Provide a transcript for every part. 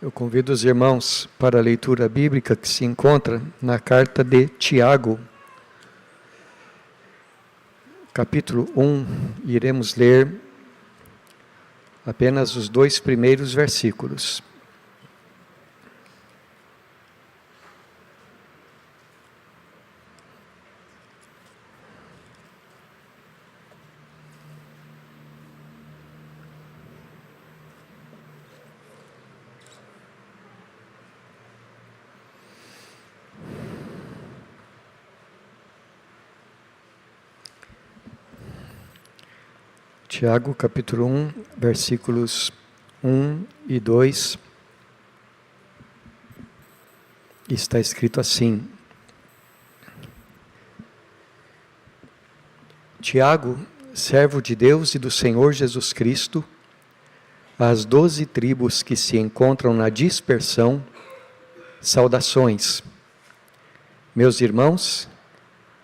Eu convido os irmãos para a leitura bíblica que se encontra na carta de Tiago, capítulo 1, iremos ler apenas os 2 primeiros versículos. Tiago, capítulo 1, versículos 1 e 2, está escrito assim: Tiago, servo de Deus e do Senhor Jesus Cristo, às 12 tribos que se encontram na dispersão, saudações. Meus irmãos,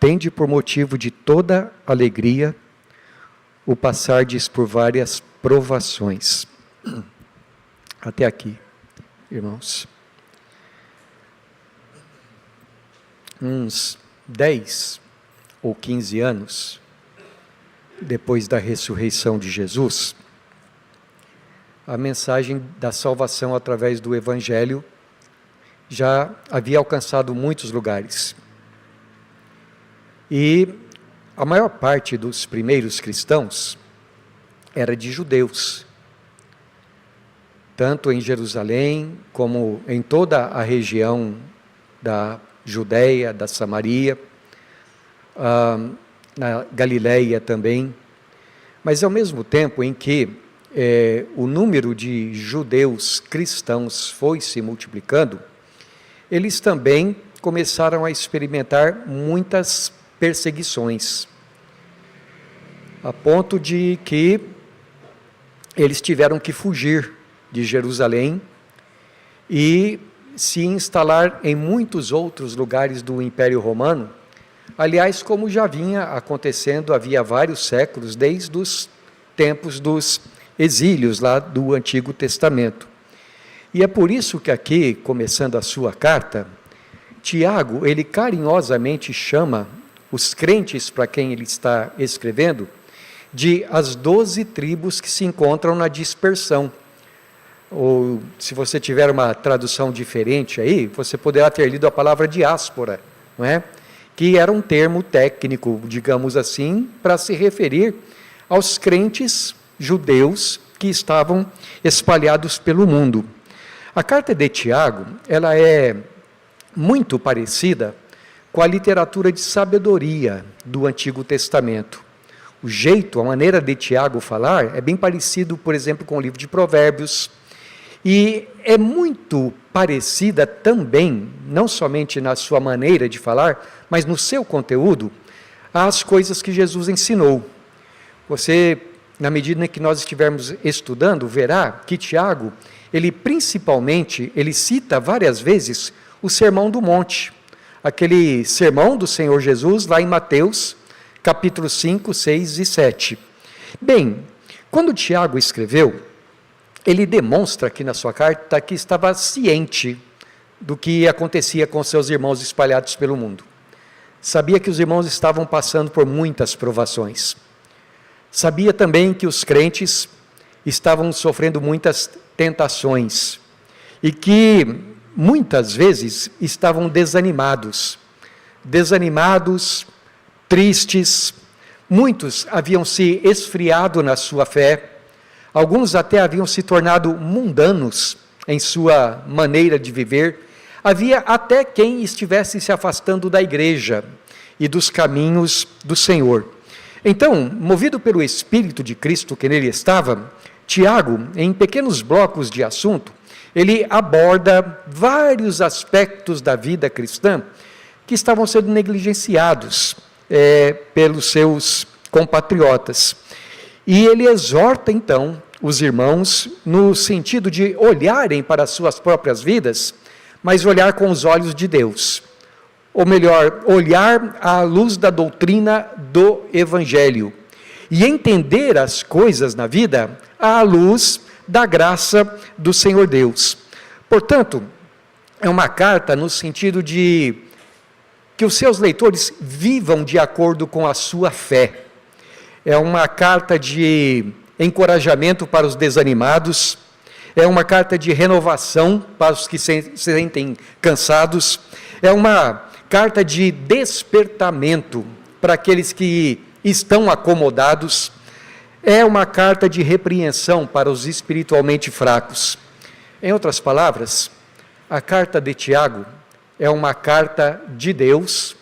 tende por motivo de toda alegria o passardes por várias provações. Até aqui, irmãos. Uns 10 ou 15 anos depois da ressurreição de Jesus, a mensagem da salvação através do Evangelho já havia alcançado muitos lugares. E a maior parte dos primeiros cristãos era de judeus, tanto em Jerusalém como em toda a região da Judéia, da Samaria, na Galileia também. Mas ao mesmo tempo em que o número de judeus cristãos foi se multiplicando, eles também começaram a experimentar muitas perseguições, a ponto de que eles tiveram que fugir de Jerusalém e se instalar em muitos outros lugares do Império Romano, aliás, como já vinha acontecendo havia vários séculos, desde os tempos dos exílios lá do Antigo Testamento. E é por isso que aqui, começando a sua carta, Tiago, ele carinhosamente chama os crentes para quem ele está escrevendo, de as 12 tribos que se encontram na dispersão. Ou, se você tiver uma tradução diferente aí, você poderá ter lido a palavra diáspora, não é? Que era um termo técnico, digamos assim, para se referir aos crentes judeus que estavam espalhados pelo mundo. A carta de Tiago, ela é muito parecida com a literatura de sabedoria do Antigo Testamento. O jeito, a maneira de Tiago falar é bem parecido, por exemplo, com o livro de Provérbios, e é muito parecida também, não somente na sua maneira de falar, mas no seu conteúdo, às coisas que Jesus ensinou. Você, na medida em que nós estivermos estudando, verá que Tiago, ele cita várias vezes o Sermão do Monte, aquele sermão do Senhor Jesus, lá em Mateus, capítulo 5, 6 e 7. Bem, quando Tiago escreveu, ele demonstra aqui na sua carta que estava ciente do que acontecia com seus irmãos espalhados pelo mundo. Sabia que os irmãos estavam passando por muitas provações. Sabia também que os crentes estavam sofrendo muitas tentações e que muitas vezes estavam desanimados, tristes, muitos haviam se esfriado na sua fé, alguns até haviam se tornado mundanos em sua maneira de viver, havia até quem estivesse se afastando da igreja e dos caminhos do Senhor. Então, movido pelo Espírito de Cristo que nele estava, Tiago, em pequenos blocos de assunto, ele aborda vários aspectos da vida cristã que estavam sendo negligenciados pelos seus compatriotas. E ele exorta, então, os irmãos no sentido de olharem para as suas próprias vidas, mas olhar com os olhos de Deus. Ou melhor, olhar à luz da doutrina do Evangelho e entender as coisas na vida à luz da graça do Senhor Deus. Portanto, é uma carta no sentido de que os seus leitores vivam de acordo com a sua fé. É uma carta de encorajamento para os desanimados, é uma carta de renovação para os que se sentem cansados, é uma carta de despertamento para aqueles que estão acomodados, é uma carta de repreensão para os espiritualmente fracos. Em outras palavras, a carta de Tiago é uma carta de Deus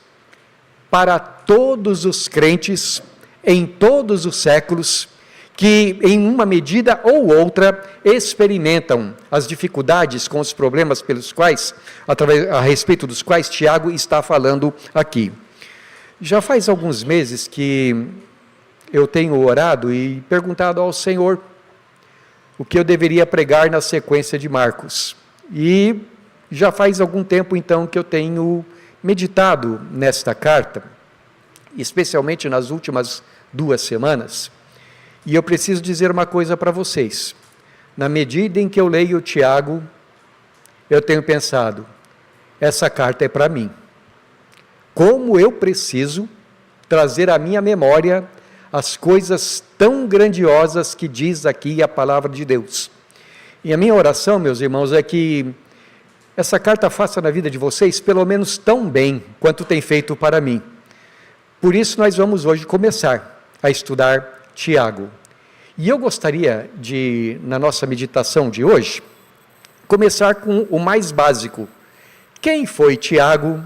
para todos os crentes em todos os séculos que, em uma medida ou outra, experimentam as dificuldades com os problemas pelos quais, a respeito dos quais Tiago está falando aqui. Já faz alguns meses que eu tenho orado e perguntado ao Senhor o que eu deveria pregar na sequência de Marcos. E já faz algum tempo, então, que eu tenho meditado nesta carta, especialmente nas últimas 2 semanas, e eu preciso dizer uma coisa para vocês. Na medida em que eu leio Tiago, eu tenho pensado, essa carta é para mim. Como eu preciso trazer à minha memória as coisas tão grandiosas que diz aqui a palavra de Deus. E a minha oração, meus irmãos, é que essa carta faça na vida de vocês pelo menos tão bem quanto tem feito para mim. Por isso nós vamos hoje começar a estudar Tiago. E eu gostaria de, na nossa meditação de hoje, começar com o mais básico. Quem foi Tiago?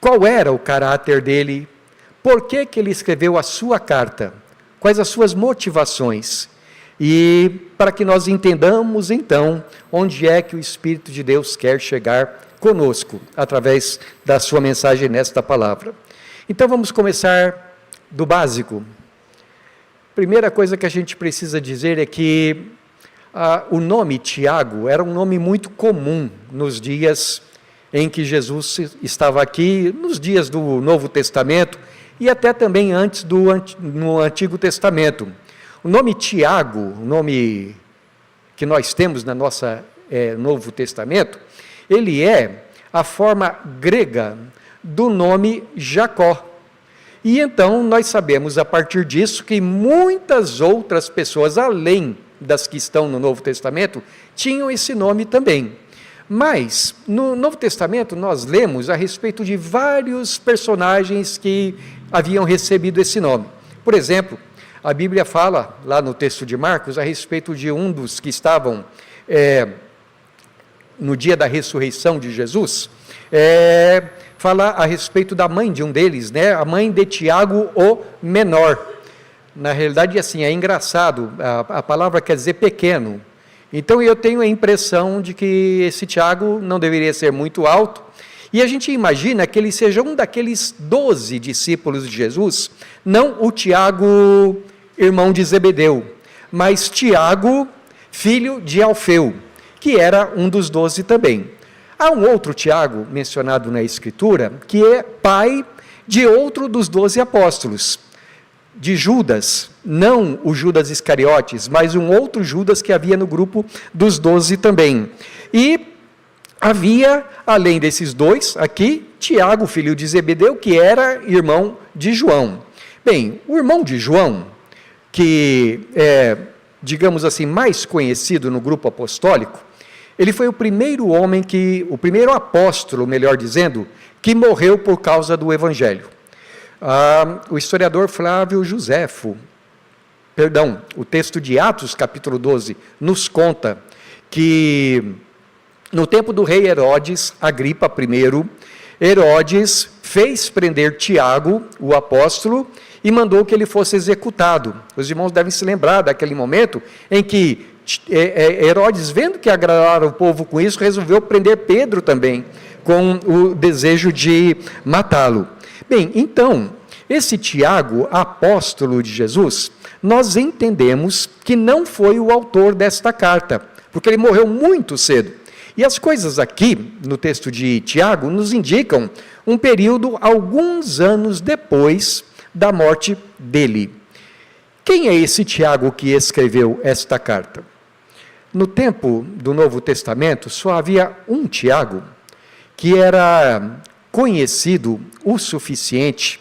Qual era o caráter dele? Por que ele escreveu a sua carta? Quais as suas motivações? E para que nós entendamos, então, onde é que o Espírito de Deus quer chegar conosco, através da sua mensagem nesta palavra. Então, vamos começar do básico. Primeira coisa que a gente precisa dizer é que o nome Tiago era um nome muito comum nos dias em que Jesus estava aqui, nos dias do Novo Testamento, e até também antes no Antigo Testamento. O nome Tiago, o nome que nós temos na nossa Novo Testamento, ele é a forma grega do nome Jacó. E então nós sabemos a partir disso que muitas outras pessoas, além das que estão no Novo Testamento, tinham esse nome também. Mas, no Novo Testamento, nós lemos a respeito de vários personagens que haviam recebido esse nome. Por exemplo, a Bíblia fala, lá no texto de Marcos, a respeito de um dos que estavam no dia da ressurreição de Jesus, fala a respeito da mãe de um deles, né? A mãe de Tiago, o menor. Na realidade, assim, é engraçado, a palavra quer dizer pequeno. Então, eu tenho a impressão de que esse Tiago não deveria ser muito alto, e a gente imagina que ele seja um daqueles 12 discípulos de Jesus, não o Tiago, irmão de Zebedeu, mas Tiago, filho de Alfeu, que era um dos 12 também. Há um outro Tiago, mencionado na Escritura, que é pai de outro dos 12 apóstolos, de Judas, não o Judas Iscariotes, mas um outro Judas que havia no grupo dos 12 também. E havia, além desses dois aqui, Tiago, filho de Zebedeu, que era irmão de João. Bem, o irmão de João, que é, digamos assim, mais conhecido no grupo apostólico, ele foi o primeiro o primeiro apóstolo, melhor dizendo, que morreu por causa do Evangelho. O historiador Flávio Joséfo, o texto de Atos, capítulo 12, nos conta que no tempo do rei Herodes, Agripa I, Herodes fez prender Tiago, o apóstolo, e mandou que ele fosse executado. Os irmãos devem se lembrar daquele momento em que Herodes, vendo que agradava o povo com isso, resolveu prender Pedro também, com o desejo de matá-lo. Bem, então, esse Tiago, apóstolo de Jesus, nós entendemos que não foi o autor desta carta, porque ele morreu muito cedo. E as coisas aqui, no texto de Tiago, nos indicam um período alguns anos depois da morte dele. Quem é esse Tiago que escreveu esta carta? No tempo do Novo Testamento, só havia um Tiago, que era conhecido o suficiente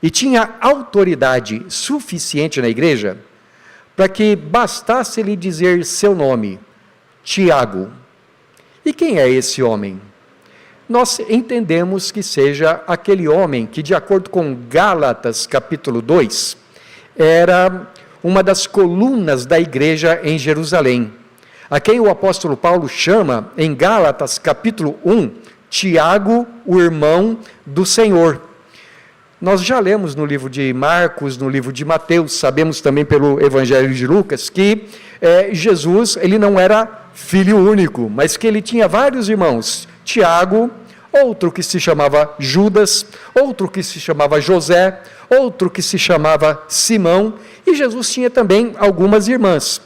e tinha autoridade suficiente na igreja para que bastasse lhe dizer seu nome, Tiago. E quem é esse homem? Nós entendemos que seja aquele homem que, de acordo com Gálatas capítulo 2, era uma das colunas da igreja em Jerusalém, a quem o apóstolo Paulo chama, em Gálatas capítulo 1, Tiago, o irmão do Senhor. Nós já lemos no livro de Marcos, no livro de Mateus, sabemos também pelo Evangelho de Lucas, que Jesus, ele não era filho único, mas que ele tinha vários irmãos, Tiago, outro que se chamava Judas, outro que se chamava José, outro que se chamava Simão, e Jesus tinha também algumas irmãs.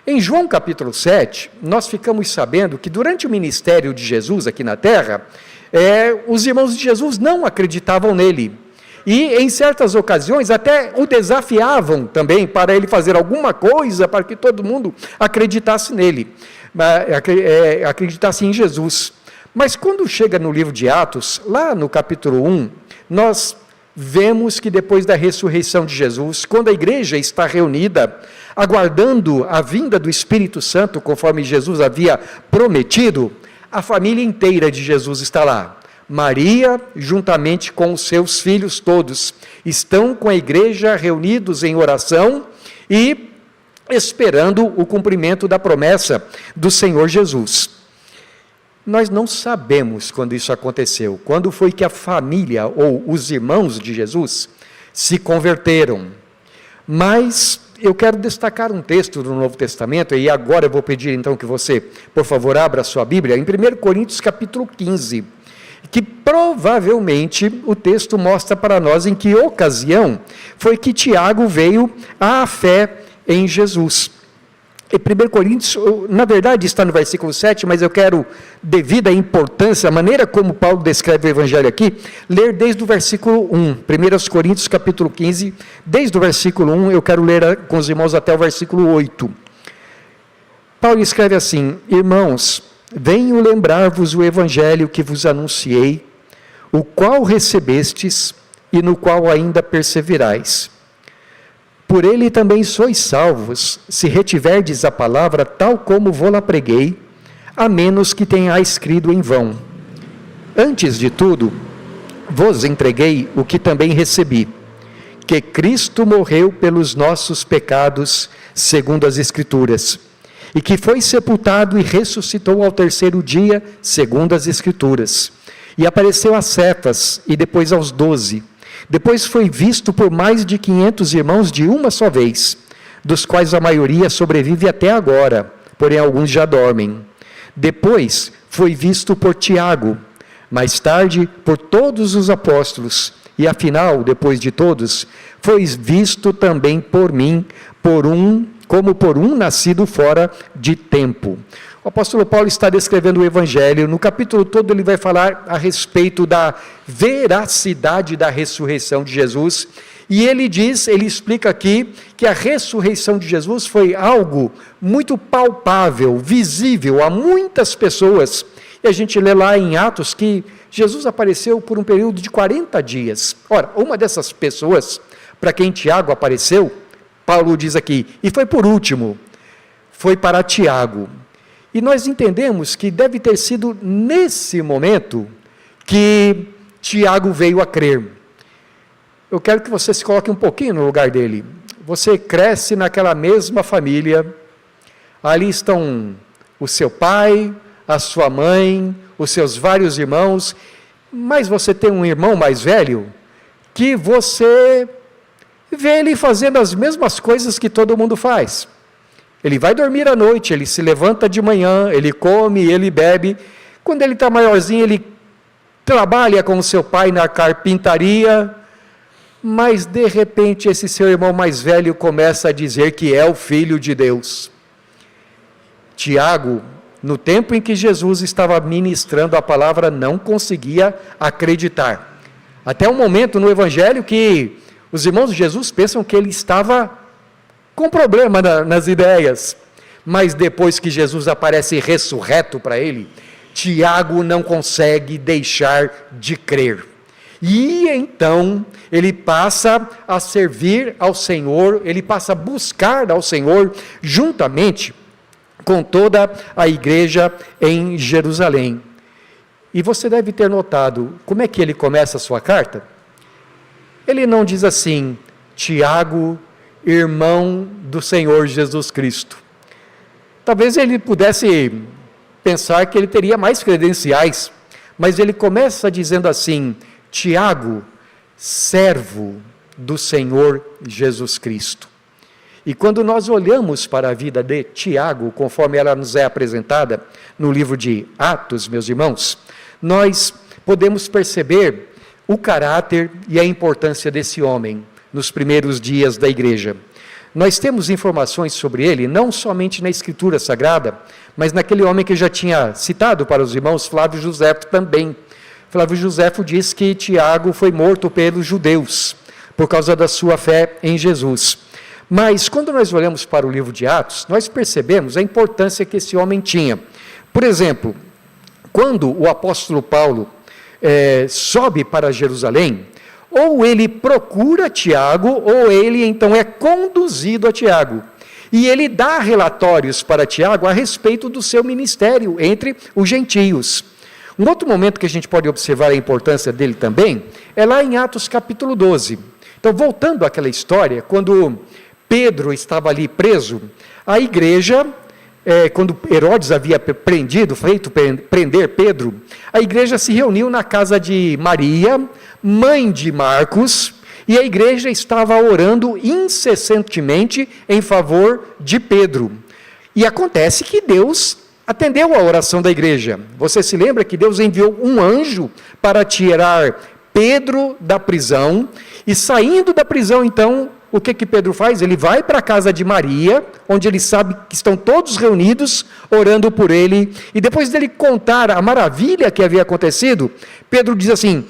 Em João capítulo 7, nós ficamos sabendo que durante o ministério de Jesus aqui na terra, os irmãos de Jesus não acreditavam nele. E em certas ocasiões até o desafiavam também para ele fazer alguma coisa para que todo mundo acreditasse nele, acreditasse em Jesus. Mas quando chega no livro de Atos, lá no capítulo 1, nós vemos que depois da ressurreição de Jesus, quando a igreja está reunida, aguardando a vinda do Espírito Santo, conforme Jesus havia prometido, a família inteira de Jesus está lá. Maria, juntamente com os seus filhos todos, estão com a igreja reunidos em oração e esperando o cumprimento da promessa do Senhor Jesus. Nós não sabemos quando isso aconteceu, quando foi que a família ou os irmãos de Jesus se converteram. Mas eu quero destacar um texto do Novo Testamento, e agora eu vou pedir então que você, por favor, abra a sua Bíblia, em 1 Coríntios capítulo 15, que provavelmente o texto mostra para nós em que ocasião foi que Tiago veio à fé em Jesus. E 1 Coríntios, na verdade, está no versículo 7, mas eu quero, devido à importância, a maneira como Paulo descreve o Evangelho aqui, ler desde o versículo 1, 1 Coríntios capítulo 15, desde o versículo 1, eu quero ler com os irmãos até o versículo 8. Paulo escreve assim: Irmãos, venho lembrar-vos o Evangelho que vos anunciei, o qual recebestes e no qual ainda perseverais. Por ele também sois salvos, se retiverdes a palavra tal como vô-la preguei, a menos que tenhais crido em vão. Antes de tudo, vos entreguei o que também recebi, que Cristo morreu pelos nossos pecados, segundo as Escrituras, e que foi sepultado e ressuscitou ao terceiro dia, segundo as Escrituras, e apareceu a Cefas e depois aos 12. Depois foi visto por mais de 500 irmãos de uma só vez, dos quais a maioria sobrevive até agora, porém alguns já dormem. Depois foi visto por Tiago, mais tarde por todos os apóstolos, e afinal, depois de todos, foi visto também por mim, como por um nascido fora de tempo. O apóstolo Paulo está descrevendo o Evangelho, no capítulo todo ele vai falar a respeito da veracidade da ressurreição de Jesus, e ele explica aqui que a ressurreição de Jesus foi algo muito palpável, visível a muitas pessoas, e a gente lê lá em Atos que Jesus apareceu por um período de 40 dias. Ora, uma dessas pessoas, para quem Tiago apareceu, Paulo diz aqui, e foi por último, foi para Tiago. E nós entendemos que deve ter sido nesse momento que Tiago veio a crer. Eu quero que você se coloque um pouquinho no lugar dele. Você cresce naquela mesma família, ali estão o seu pai, a sua mãe, os seus vários irmãos, mas você tem um irmão mais velho que você vê ele fazendo as mesmas coisas que todo mundo faz. Ele vai dormir à noite, ele se levanta de manhã, ele come, ele bebe. Quando ele está maiorzinho, ele trabalha com o seu pai na carpintaria, mas de repente esse seu irmão mais velho começa a dizer que é o Filho de Deus. Tiago, no tempo em que Jesus estava ministrando a palavra, não conseguia acreditar. Até um momento no Evangelho que os irmãos de Jesus pensam que ele estava com problema nas ideias, mas depois que Jesus aparece ressurreto para ele, Tiago não consegue deixar de crer. E então ele passa a servir ao Senhor, ele passa a buscar ao Senhor juntamente com toda a igreja em Jerusalém. E você deve ter notado como é que ele começa a sua carta. Ele não diz assim: Tiago, irmão do Senhor Jesus Cristo. Talvez ele pudesse pensar que ele teria mais credenciais, mas ele começa dizendo assim: Tiago, servo do Senhor Jesus Cristo. E quando nós olhamos para a vida de Tiago, conforme ela nos é apresentada no livro de Atos, meus irmãos, nós podemos perceber o caráter e a importância desse homem nos primeiros dias da igreja. Nós temos informações sobre ele, não somente na Escritura Sagrada, mas naquele homem que eu já tinha citado para os irmãos, Flávio Josefo também. Flávio Josefo diz que Tiago foi morto pelos judeus, por causa da sua fé em Jesus. Mas, quando nós olhamos para o livro de Atos, nós percebemos a importância que esse homem tinha. Por exemplo, quando o apóstolo Paulo sobe para Jerusalém, ou ele procura Tiago, ou ele então é conduzido a Tiago. E ele dá relatórios para Tiago a respeito do seu ministério entre os gentios. Um outro momento que a gente pode observar a importância dele também, é lá em Atos capítulo 12. Então, voltando àquela história, quando Pedro estava ali preso, a igreja, quando Herodes havia feito prender Pedro, a igreja se reuniu na casa de Maria, mãe de Marcos, e a igreja estava orando incessantemente em favor de Pedro. E acontece que Deus atendeu a oração da igreja. Você se lembra que Deus enviou um anjo para tirar Pedro da prisão, e saindo da prisão, então, o que Pedro faz? Ele vai para a casa de Maria, onde ele sabe que estão todos reunidos, orando por ele, e depois dele contar a maravilha que havia acontecido, Pedro diz assim: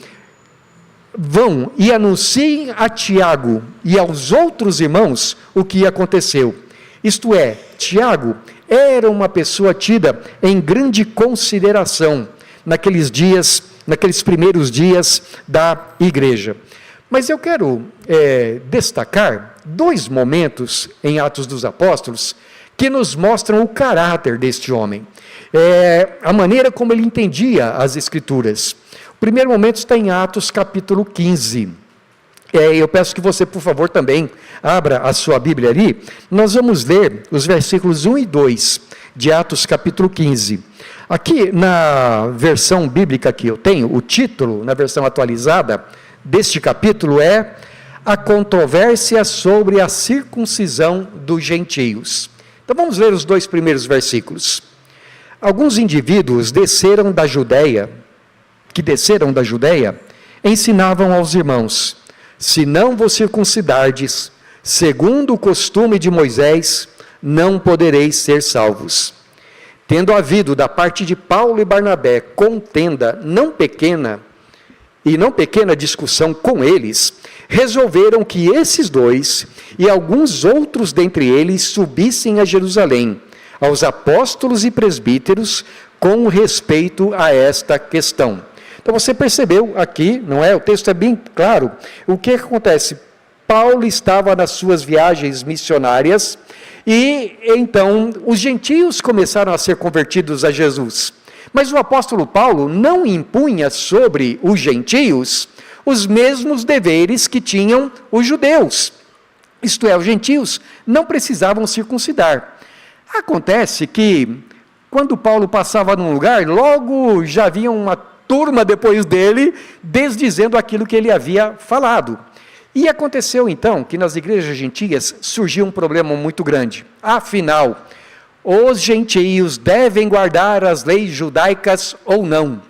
vão e anunciem a Tiago e aos outros irmãos o que aconteceu. Isto é, Tiago era uma pessoa tida em grande consideração naqueles dias, naqueles primeiros dias da igreja. Mas eu quero destacar dois momentos em Atos dos Apóstolos que nos mostram o caráter deste homem, a maneira como ele entendia as Escrituras. O primeiro momento está em Atos capítulo 15. Eu peço que você, por favor, também abra a sua Bíblia ali. Nós vamos ler os versículos 1 e 2 de Atos capítulo 15. Aqui na versão bíblica que eu tenho, o título, na versão atualizada deste capítulo é A Controvérsia sobre a Circuncisão dos Gentios. Então vamos ler os dois primeiros versículos. Alguns indivíduos que desceram da Judeia, ensinavam aos irmãos: se não vos circuncidardes, segundo o costume de Moisés, não podereis ser salvos. Tendo havido da parte de Paulo e Barnabé contenda não pequena discussão com eles, resolveram que esses dois e alguns outros dentre eles subissem a Jerusalém, aos apóstolos e presbíteros, com respeito a esta questão. Então você percebeu aqui, não é? O texto é bem claro. O que acontece? Paulo estava nas suas viagens missionárias e então os gentios começaram a ser convertidos a Jesus. Mas o apóstolo Paulo não impunha sobre os gentios os mesmos deveres que tinham os judeus. Isto é, os gentios não precisavam circuncidar. Acontece que, quando Paulo passava num lugar, logo já havia uma turma depois dele, desdizendo aquilo que ele havia falado. E aconteceu então que nas igrejas gentias surgiu um problema muito grande. Afinal, os gentios devem guardar as leis judaicas ou não?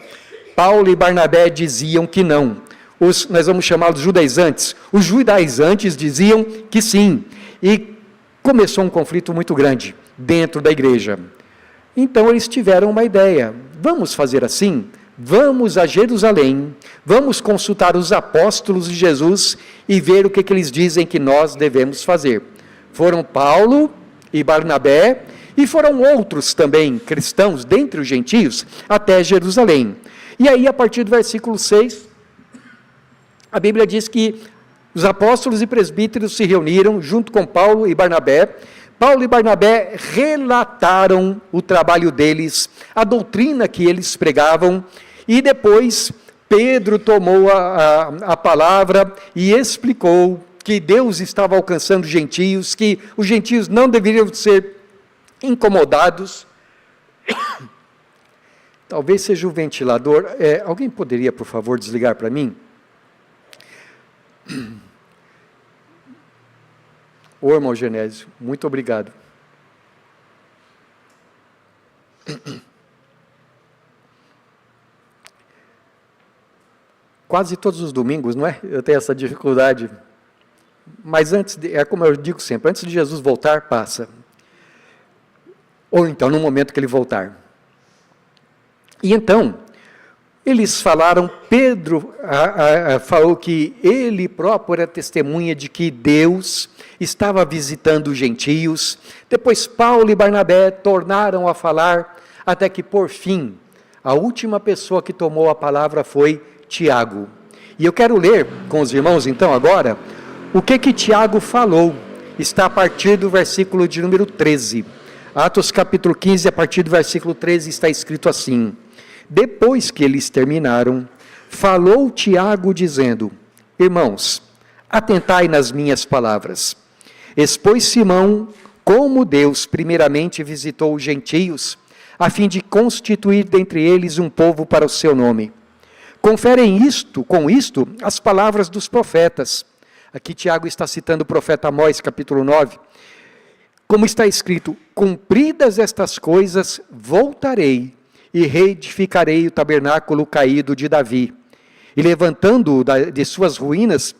Paulo e Barnabé diziam que não. Nós vamos chamá-los judaizantes. Os judaizantes diziam que sim. E começou um conflito muito grande dentro da igreja. Então eles tiveram uma ideia: vamos fazer assim? Vamos a Jerusalém, vamos consultar os apóstolos de Jesus e ver o que eles dizem que nós devemos fazer. Foram Paulo e Barnabé, E foram outros também cristãos, dentre os gentios, até Jerusalém. E aí, a partir do versículo 6, a Bíblia diz que os apóstolos e presbíteros se reuniram junto com Paulo e Barnabé. Paulo e Barnabé relataram o trabalho deles, a doutrina que eles pregavam, e depois Pedro tomou a palavra e explicou que Deus estava alcançando gentios, que os gentios não deveriam ser incomodados. Talvez seja o ventilador. Alguém poderia, por favor, desligar para mim? Ô, irmão Genésio, muito obrigado. Quase todos os domingos, não é? Eu tenho essa dificuldade. Mas é como eu digo sempre, antes de Jesus voltar, passa. Ou então, no momento que ele voltar. E então, eles falaram, Pedro falou que ele próprio era testemunha de que Deus estava visitando os gentios. Depois Paulo e Barnabé tornaram a falar, até que por fim, a última pessoa que tomou a palavra foi Tiago. E eu quero ler com os irmãos então agora, o que Tiago falou. Está a partir do versículo de número 13. Atos capítulo 15, a partir do versículo 13 está escrito assim: depois que eles terminaram, falou Tiago dizendo: irmãos, atentai nas minhas palavras. Expôs Simão como Deus primeiramente visitou os gentios, a fim de constituir dentre eles um povo para o seu nome. Conferem com isto as palavras dos profetas. Aqui Tiago está citando o profeta Amós, capítulo 9. Como está escrito: cumpridas estas coisas, voltarei e reedificarei o tabernáculo caído de Davi, e levantando-o de suas ruínas,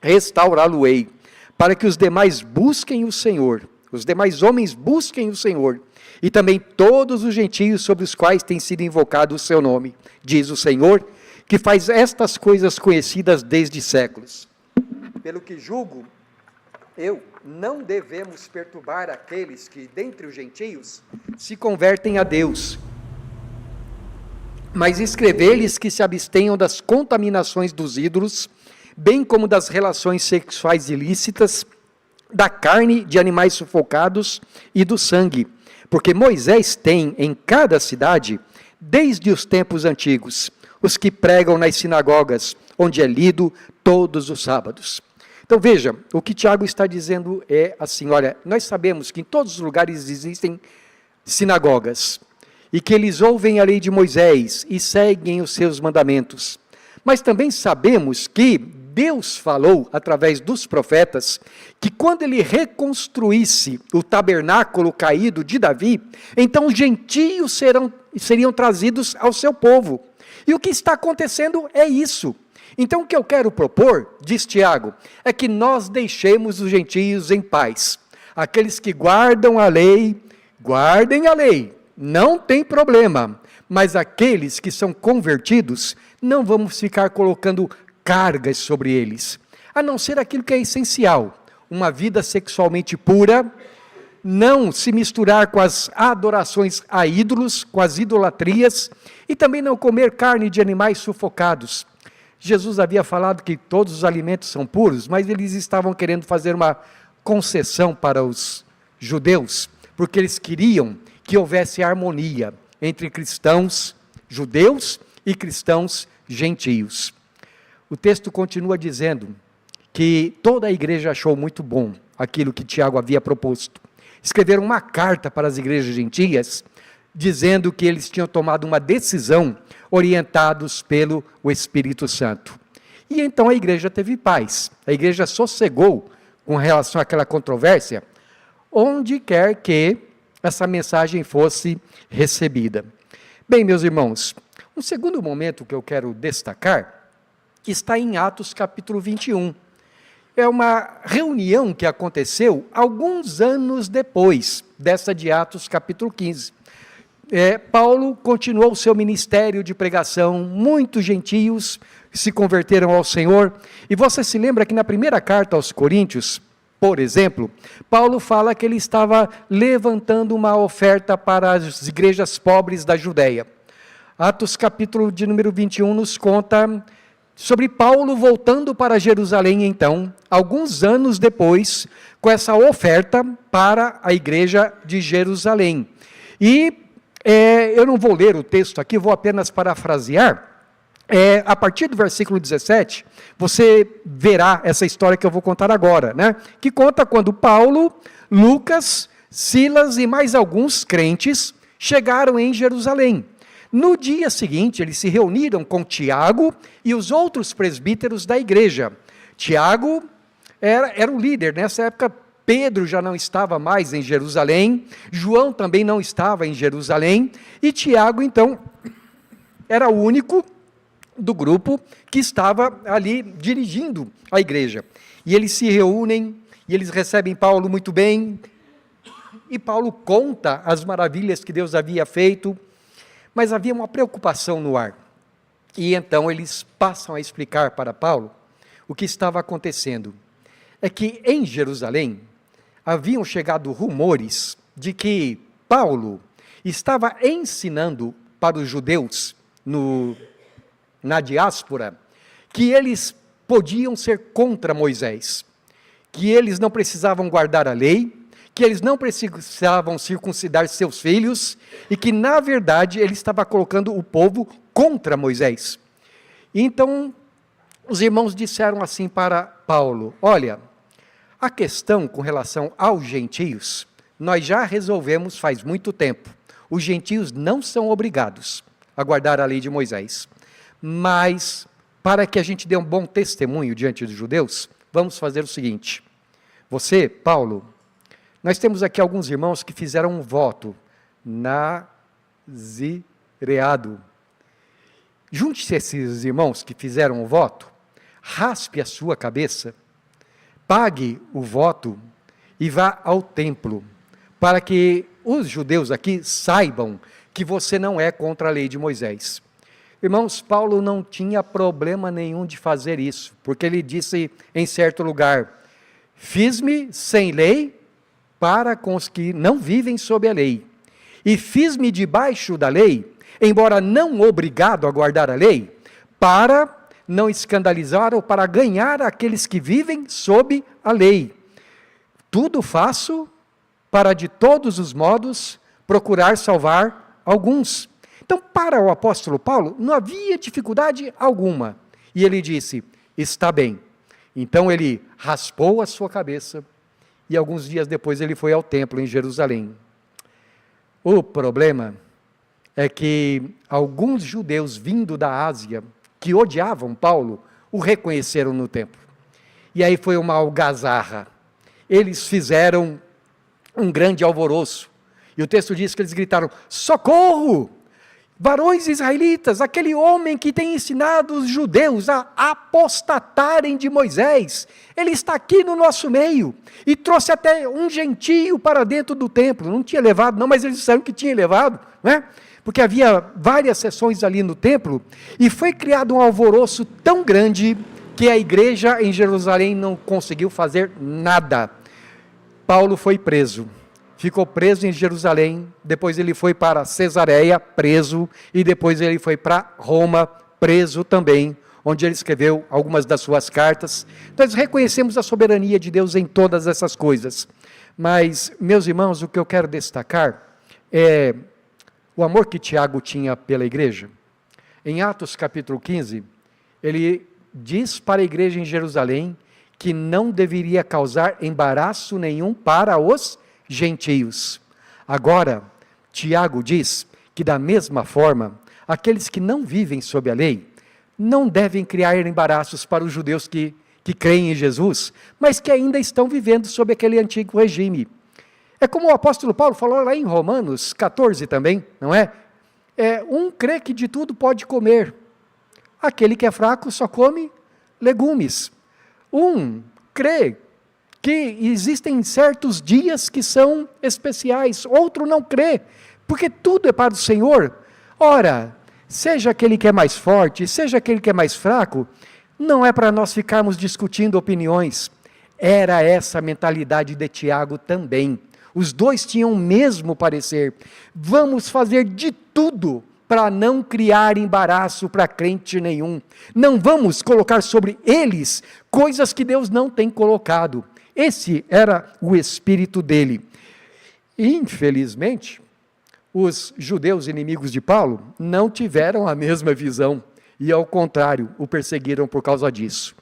restaurá-lo-ei, para que os demais busquem o Senhor, os demais homens busquem o Senhor, e também todos os gentios sobre os quais tem sido invocado o seu nome, diz o Senhor, que faz estas coisas conhecidas desde séculos. Pelo que julgo, não devemos perturbar aqueles que, dentre os gentios, se convertem a Deus, mas escrever-lhes que se abstenham das contaminações dos ídolos, bem como das relações sexuais ilícitas, da carne de animais sufocados e do sangue, porque Moisés tem em cada cidade, desde os tempos antigos, os que pregam nas sinagogas, onde é lido todos os sábados. Então veja, o que Tiago está dizendo é assim: olha, nós sabemos que em todos os lugares existem sinagogas, e que eles ouvem a lei de Moisés e seguem os seus mandamentos. Mas também sabemos que Deus falou, através dos profetas, que quando ele reconstruísse o tabernáculo caído de Davi, então os gentios seriam trazidos ao seu povo. E o que está acontecendo é isso. Então o que eu quero propor, diz Tiago, é que nós deixemos os gentios em paz. Aqueles que guardam a lei, guardem a lei. Não tem problema, mas aqueles que são convertidos, não vamos ficar colocando cargas sobre eles, a não ser aquilo que é essencial, uma vida sexualmente pura, não se misturar com as adorações a ídolos, com as idolatrias, e também não comer carne de animais sufocados. Jesus havia falado que todos os alimentos são puros, mas eles estavam querendo fazer uma concessão para os judeus, porque eles queriam que houvesse harmonia entre cristãos judeus e cristãos gentios. O texto continua dizendo que toda a igreja achou muito bom aquilo que Tiago havia proposto. Escreveram uma carta para as igrejas gentias, dizendo que eles tinham tomado uma decisão orientados pelo Espírito Santo. E então a igreja teve paz, a igreja sossegou com relação àquela controvérsia, onde quer que essa mensagem fosse recebida. Bem, meus irmãos, um segundo momento que eu quero destacar está em Atos capítulo 21. É uma reunião que aconteceu alguns anos depois dessa de Atos capítulo 15. Paulo continuou o seu ministério de pregação, muitos gentios se converteram ao Senhor, e você se lembra que na primeira carta aos Coríntios, por exemplo, Paulo fala que ele estava levantando uma oferta para as igrejas pobres da Judéia. Atos capítulo de número 21 nos conta sobre Paulo voltando para Jerusalém, então, alguns anos depois, com essa oferta para a igreja de Jerusalém. E eu não vou ler o texto aqui, vou apenas parafrasear. A partir do versículo 17, você verá essa história que eu vou contar agora, né? Que conta quando Paulo, Lucas, Silas e mais alguns crentes chegaram em Jerusalém. No dia seguinte, eles se reuniram com Tiago e os outros presbíteros da igreja. Tiago era o líder, nessa época Pedro já não estava mais em Jerusalém, João também não estava em Jerusalém, e Tiago, então, era o único do grupo que estava ali dirigindo a igreja. E eles se reúnem, e eles recebem Paulo muito bem, e Paulo conta as maravilhas que Deus havia feito, mas havia uma preocupação no ar. E então eles passam a explicar para Paulo o que estava acontecendo. É que em Jerusalém haviam chegado rumores de que Paulo estava ensinando para os judeus na diáspora, que eles podiam ser contra Moisés, que eles não precisavam guardar a lei, que eles não precisavam circuncidar seus filhos, e que, na verdade, ele estava colocando o povo contra Moisés. Então, os irmãos disseram assim para Paulo: olha, a questão com relação aos gentios, nós já resolvemos faz muito tempo. Os gentios não são obrigados a guardar a lei de Moisés. Mas, para que a gente dê um bom testemunho diante dos judeus, vamos fazer o seguinte. Você, Paulo, nós temos aqui alguns irmãos que fizeram um voto nazireado. Junte-se a esses irmãos que fizeram o voto, raspe a sua cabeça, pague o voto e vá ao templo, para que os judeus aqui saibam que você não é contra a lei de Moisés. Irmãos, Paulo não tinha problema nenhum de fazer isso, porque ele disse em certo lugar: fiz-me sem lei para com os que não vivem sob a lei, e fiz-me debaixo da lei, embora não obrigado a guardar a lei, para não escandalizar ou para ganhar aqueles que vivem sob a lei. Tudo faço para de todos os modos procurar salvar alguns. Então, para o apóstolo Paulo, não havia dificuldade alguma. E ele disse: está bem. Então ele raspou a sua cabeça e alguns dias depois ele foi ao templo em Jerusalém. O problema é que alguns judeus vindo da Ásia, que odiavam Paulo, o reconheceram no templo. E aí foi uma algazarra. Eles fizeram um grande alvoroço. E o texto diz que eles gritaram: socorro! Varões israelitas, aquele homem que tem ensinado os judeus a apostatarem de Moisés, ele está aqui no nosso meio, e trouxe até um gentio para dentro do templo. Não tinha levado não, mas eles disseram que tinha levado, né? Porque havia várias sessões ali no templo, e foi criado um alvoroço tão grande, que a igreja em Jerusalém não conseguiu fazer nada. Paulo foi preso. Ficou preso em Jerusalém, depois ele foi para Cesareia, preso, e depois ele foi para Roma, preso também, onde ele escreveu algumas das suas cartas. Nós reconhecemos a soberania de Deus em todas essas coisas. Mas, meus irmãos, o que eu quero destacar é o amor que Tiago tinha pela igreja. Em Atos capítulo 15, ele diz para a igreja em Jerusalém que não deveria causar embaraço nenhum para os gentios. Agora, Tiago diz que da mesma forma, aqueles que não vivem sob a lei, não devem criar embaraços para os judeus que creem em Jesus, mas que ainda estão vivendo sob aquele antigo regime. É como o apóstolo Paulo falou lá em Romanos 14 também, não é? Um crê que de tudo pode comer, aquele que é fraco só come legumes. Um crê que existem certos dias que são especiais, outro não crê, porque tudo é para o Senhor. Ora, seja aquele que é mais forte, seja aquele que é mais fraco, não é para nós ficarmos discutindo opiniões, Era essa a mentalidade de Tiago também. Os dois tinham o mesmo parecer. Vamos fazer de tudo para não criar embaraço para crente nenhum. Não vamos colocar sobre eles coisas que Deus não tem colocado. Esse era o espírito dele. Infelizmente, os judeus inimigos de Paulo não tiveram a mesma visão e, ao contrário, o perseguiram por causa disso.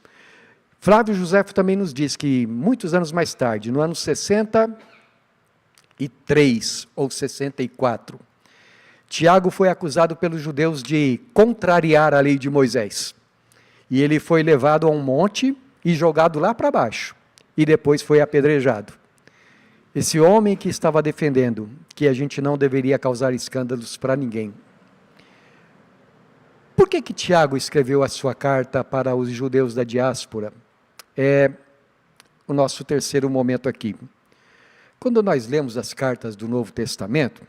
Flávio Josefo também nos diz que, muitos anos mais tarde, no ano 63 ou 64, Tiago foi acusado pelos judeus de contrariar a lei de Moisés. E ele foi levado a um monte e jogado lá para baixo. E depois foi apedrejado. Esse homem que estava defendendo que a gente não deveria causar escândalos para ninguém. Por que Tiago escreveu a sua carta para os judeus da diáspora? É o nosso terceiro momento aqui. Quando nós lemos as cartas do Novo Testamento,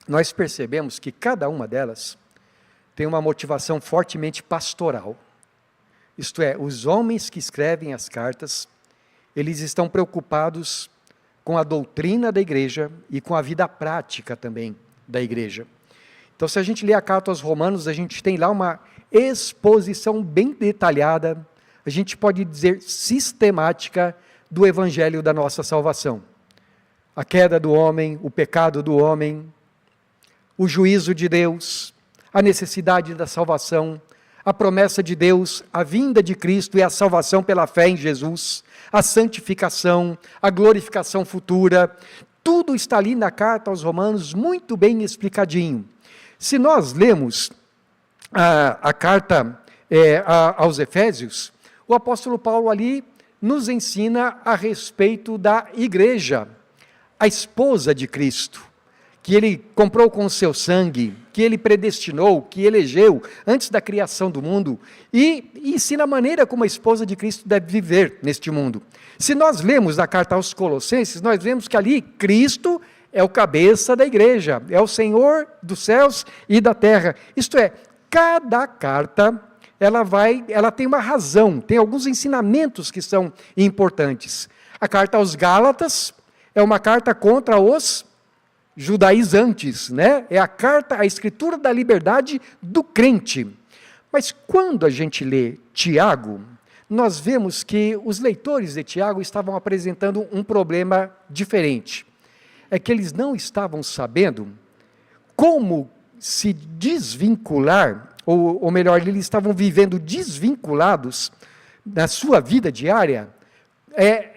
nós percebemos que cada uma delas tem uma motivação fortemente pastoral. Isto é, os homens que escrevem as cartas, eles estão preocupados com a doutrina da igreja e com a vida prática também da igreja. Então, se a gente lê a carta aos Romanos, a gente tem lá uma exposição bem detalhada, a gente pode dizer sistemática, do evangelho da nossa salvação. A queda do homem, o pecado do homem, o juízo de Deus, a necessidade da salvação, a promessa de Deus, a vinda de Cristo e a salvação pela fé em Jesus, a santificação, a glorificação futura, tudo está ali na carta aos Romanos, muito bem explicadinho. Se nós lemos a carta aos Efésios, o apóstolo Paulo ali nos ensina a respeito da igreja, a esposa de Cristo, que ele comprou com o seu sangue, que ele predestinou, que elegeu antes da criação do mundo, e ensina a maneira como a esposa de Cristo deve viver neste mundo. Se nós lemos a carta aos Colossenses, nós vemos que ali Cristo é o cabeça da igreja, é o Senhor dos céus e da terra. Isto é, cada carta, ela tem uma razão, tem alguns ensinamentos que são importantes. A carta aos Gálatas é uma carta contra os judaizantes, né? É a escritura da liberdade do crente. Mas quando a gente lê Tiago, nós vemos que os leitores de Tiago estavam apresentando um problema diferente. É que eles não estavam sabendo como se desvincular, ou melhor, eles estavam vivendo desvinculados na sua vida diária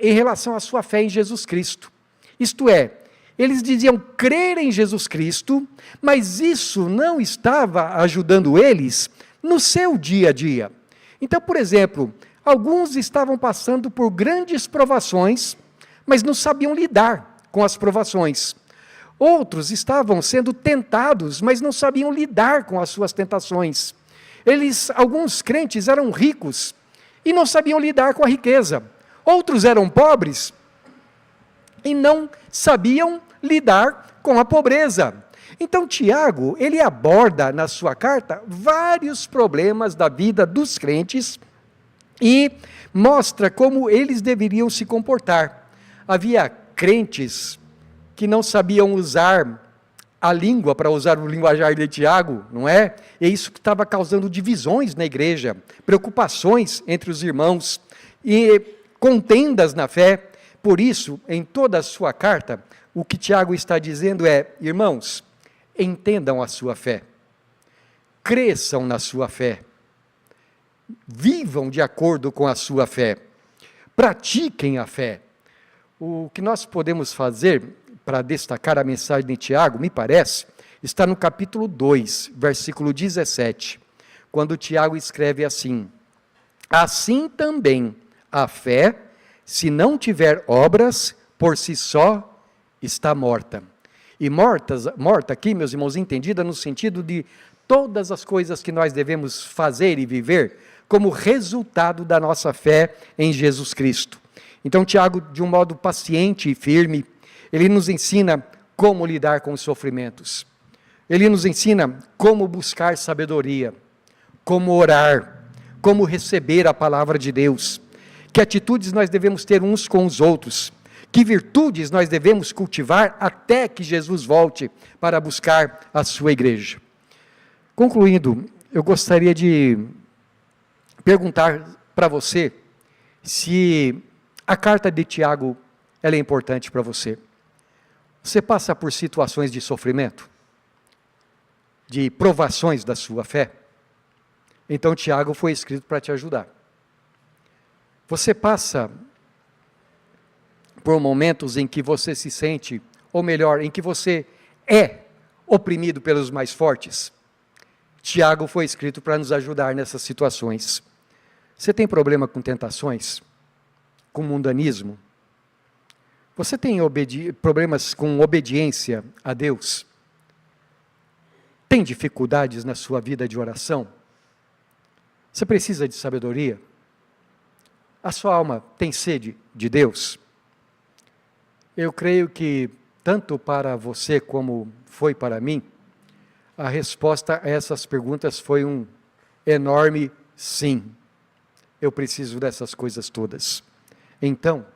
em relação à sua fé em Jesus Cristo. Isto é, eles diziam crer em Jesus Cristo, mas isso não estava ajudando eles no seu dia a dia. Então, por exemplo, alguns estavam passando por grandes provações, mas não sabiam lidar com as provações. Outros estavam sendo tentados, mas não sabiam lidar com as suas tentações. Alguns crentes eram ricos e não sabiam lidar com a riqueza. Outros eram pobres e não sabiam lidar com a pobreza. Então, Tiago, ele aborda na sua carta vários problemas da vida dos crentes e mostra como eles deveriam se comportar. Havia crentes que não sabiam usar a língua, para usar o linguajar de Tiago, não é? E isso estava causando divisões na igreja, preocupações entre os irmãos e contendas na fé. Por isso, em toda a sua carta, o que Tiago está dizendo é: irmãos, entendam a sua fé, cresçam na sua fé, vivam de acordo com a sua fé, pratiquem a fé. O que nós podemos fazer para destacar a mensagem de Tiago, me parece, está no capítulo 2, versículo 17, quando Tiago escreve assim: assim também a fé, se não tiver obras, por si só está morta. E morta aqui, meus irmãos, entendida no sentido de todas as coisas que nós devemos fazer e viver como resultado da nossa fé em Jesus Cristo. Então, Tiago, de um modo paciente e firme, ele nos ensina como lidar com os sofrimentos. Ele nos ensina como buscar sabedoria, como orar, como receber a palavra de Deus, que atitudes nós devemos ter uns com os outros, que virtudes nós devemos cultivar até que Jesus volte para buscar a sua igreja. Concluindo, eu gostaria de perguntar para você se a carta de Tiago ela é importante para você. Você passa por situações de sofrimento, de provações da sua fé? Então Tiago foi escrito para te ajudar. Você passa por momentos em que você se sente, ou melhor, em que você é oprimido pelos mais fortes? Tiago foi escrito para nos ajudar nessas situações. Você tem problema com tentações? Com mundanismo? Você tem problemas com obediência a Deus? Tem dificuldades na sua vida de oração? Você precisa de sabedoria? A sua alma tem sede de Deus? Eu creio que, tanto para você como foi para mim, a resposta a essas perguntas foi um enorme sim. Eu preciso dessas coisas todas. Então,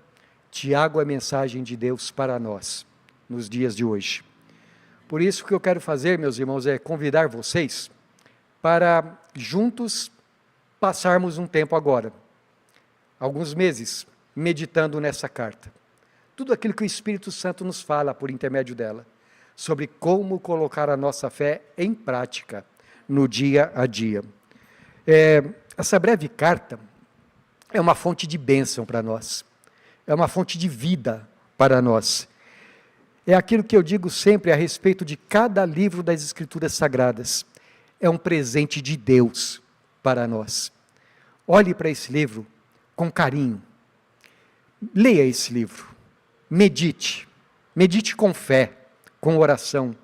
Tiago é a mensagem de Deus para nós, nos dias de hoje. Por isso, o que eu quero fazer, meus irmãos, é convidar vocês para juntos passarmos um tempo agora, alguns meses, meditando nessa carta. Tudo aquilo que o Espírito Santo nos fala por intermédio dela, sobre como colocar a nossa fé em prática no dia a dia. Essa breve carta é uma fonte de bênção para nós, é uma fonte de vida para nós. É aquilo que eu digo sempre a respeito de cada livro das Escrituras Sagradas. É um presente de Deus para nós. Olhe para esse livro com carinho. Leia esse livro. Medite. Medite com fé, com oração,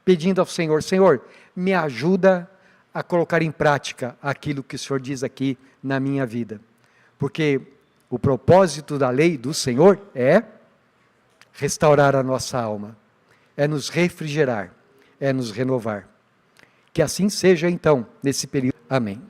pedindo ao Senhor, Senhor, me ajuda a colocar em prática aquilo que o Senhor diz aqui na minha vida. Porque o propósito da lei do Senhor é restaurar a nossa alma, é nos refrigerar, é nos renovar. Que assim seja então, nesse período. Amém.